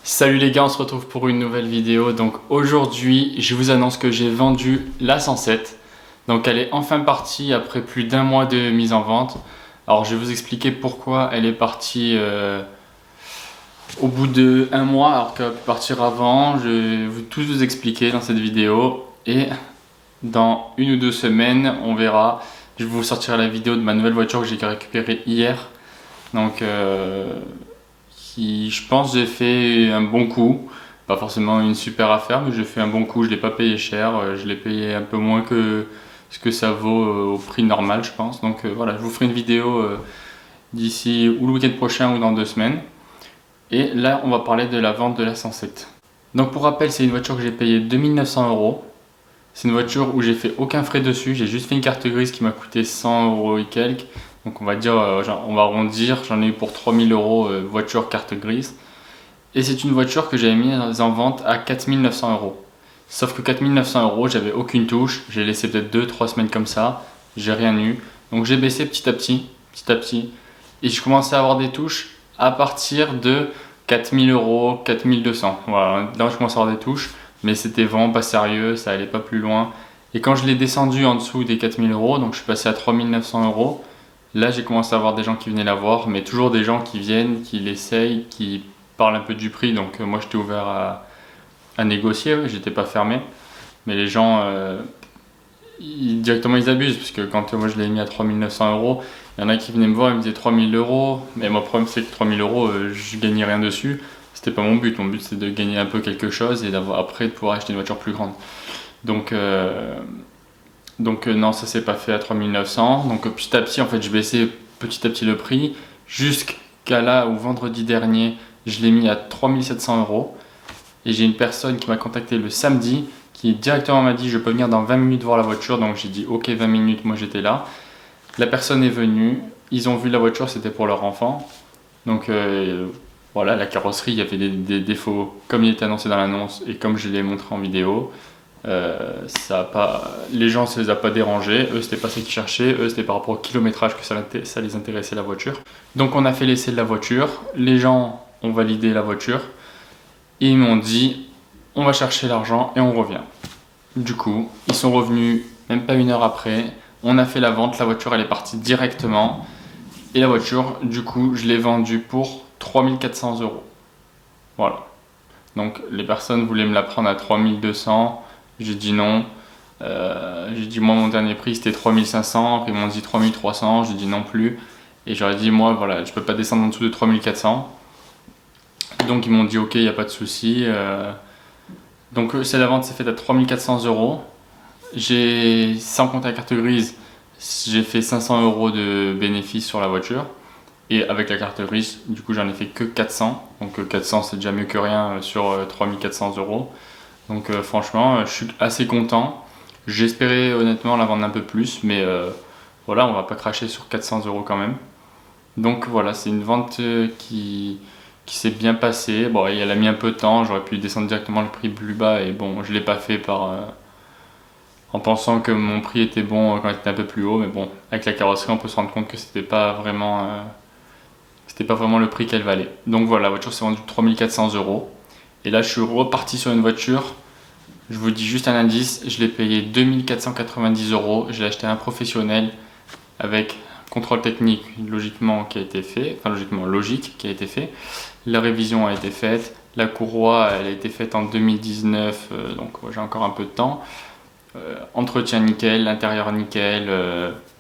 Salut les gars, on se retrouve pour une nouvelle vidéo. Donc aujourd'hui, je vous annonce que j'ai vendu la 107. Donc elle est enfin partie après plus d'1 mois de mise en vente. Alors je vais vous expliquer pourquoi elle est partie au bout de 1 mois alors qu'elle pu partir avant. Je vais tout vous expliquer dans cette vidéo. Et dans 1 ou 2 semaines, on verra. Je vais vous sortir la vidéo de ma nouvelle voiture que j'ai récupérée hier. Donc je pense j'ai fait un bon coup, pas forcément une super affaire, mais j'ai fait un bon coup, je l'ai pas payé cher, je l'ai payé un peu moins que ce que ça vaut au prix normal je pense. Donc voilà, je vous ferai une vidéo d'ici ou le week-end prochain ou dans 2 semaines. Et là on va parler de la vente de la 107. Donc pour rappel, c'est une voiture que j'ai payée 2900 €. C'est une voiture où j'ai fait aucun frais dessus, j'ai juste fait une carte grise qui m'a coûté 100 € et quelques. Donc on va dire, on va arrondir, j'en ai eu pour 3000 € voiture carte grise. Et c'est une voiture que j'avais mise en vente à 4900 €. Sauf que 4900 €, j'avais aucune touche, j'ai laissé peut-être 2-3 semaines comme ça, j'ai rien eu. Donc j'ai baissé petit à petit, et je commençais à avoir des touches à partir de 4000 €, 4200. Voilà, là je commence à avoir des touches, mais c'était vraiment pas sérieux, ça allait pas plus loin. Et quand je l'ai descendu en dessous des 4000 €, donc je suis passé à 3900 €, là j'ai commencé à avoir des gens qui venaient la voir, mais toujours des gens qui viennent, qui l'essayent, qui parlent un peu du prix. Donc moi j'étais ouvert à négocier, ouais, j'étais pas fermé. Mais les gens, directement ils abusent, parce que quand moi je l'ai mis à 3900 €, il y en a qui venaient me voir et me disaient 3000 €. Mais mon problème c'est que 3000 € je gagnais rien dessus. C'était pas mon but c'est de gagner un peu quelque chose et d'avoir après de pouvoir acheter une voiture plus grande. Donc non, ça s'est pas fait à 3900. Donc petit à petit, en fait, je baissais petit à petit le prix jusqu'à là où vendredi dernier, je l'ai mis à 3700 €. Et j'ai une personne qui m'a contacté le samedi qui directement m'a dit je peux venir dans 20 minutes voir la voiture. Donc j'ai dit ok, 20 minutes, moi j'étais là. La personne est venue, ils ont vu la voiture, c'était pour leur enfant. Donc voilà, la carrosserie, il y avait des défauts comme il était annoncé dans l'annonce et comme je l'ai montré en vidéo. Les gens, ça les a pas dérangés, eux c'était pas ce qu'ils cherchaient, eux c'était par rapport au kilométrage que ça les intéressait la voiture. Donc on a fait l'essai de la voiture, les gens ont validé la voiture et ils m'ont dit on va chercher l'argent et on revient. Du coup ils sont revenus même pas 1 heure après, on a fait la vente, la voiture elle est partie directement et la voiture du coup je l'ai vendue pour 3400 €. Voilà, donc les personnes voulaient me la prendre à 3200. J'ai dit non. J'ai dit moi mon dernier prix c'était 3500, ils m'ont dit 3300, j'ai dit non plus. Et j'aurais dit moi voilà, je peux pas descendre en dessous de 3400. Donc ils m'ont dit ok, il n'y a pas de souci. Donc la vente s'est faite à 3400 €. Sans compter la carte grise, j'ai fait 500 € de bénéfice sur la voiture. Et avec la carte grise, du coup j'en ai fait que 400. Donc 400 c'est déjà mieux que rien sur 3400 €. Donc franchement, je suis assez content. J'espérais honnêtement la vendre un peu plus, mais voilà, on va pas cracher sur 400 € quand même. Donc voilà, c'est une vente qui s'est bien passée. Bon, elle a mis un peu de temps, j'aurais pu descendre directement le prix plus bas, et bon, je l'ai pas fait en pensant que mon prix était bon quand il était un peu plus haut. Mais bon, avec la carrosserie, on peut se rendre compte que c'était pas vraiment le prix qu'elle valait. Donc voilà, la voiture s'est vendue 3400 €. Et là, je suis reparti sur une voiture. Je vous dis juste un indice, je l'ai payé 2490 €. Je l'ai acheté à un professionnel avec contrôle technique logiquement qui a été fait, enfin logique qui a été fait. La révision a été faite, la courroie elle a été faite en 2019, donc ouais, j'ai encore un peu de temps. Entretien nickel, l'intérieur nickel.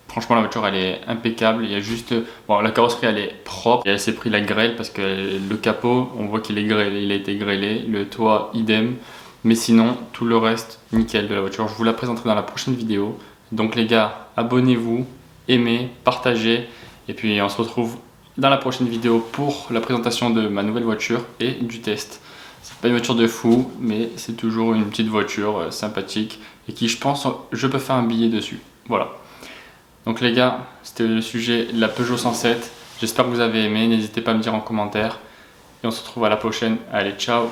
Franchement la voiture elle est impeccable, il y a juste, bon la carrosserie elle est propre et elle s'est pris la grêle parce que le capot on voit qu'il est grêlé, il a été grêlé, le toit idem, mais sinon tout le reste nickel de la voiture. Je vous la présenterai dans la prochaine vidéo. Donc les gars, abonnez-vous, aimez, partagez et puis on se retrouve dans la prochaine vidéo pour la présentation de ma nouvelle voiture et du test. C'est pas une voiture de fou, mais c'est toujours une petite voiture sympathique et qui je pense je peux faire un billet dessus. Voilà. Donc les gars, c'était le sujet de la Peugeot 107. J'espère que vous avez aimé. N'hésitez pas à me dire en commentaire. Et on se retrouve à la prochaine. Allez, ciao!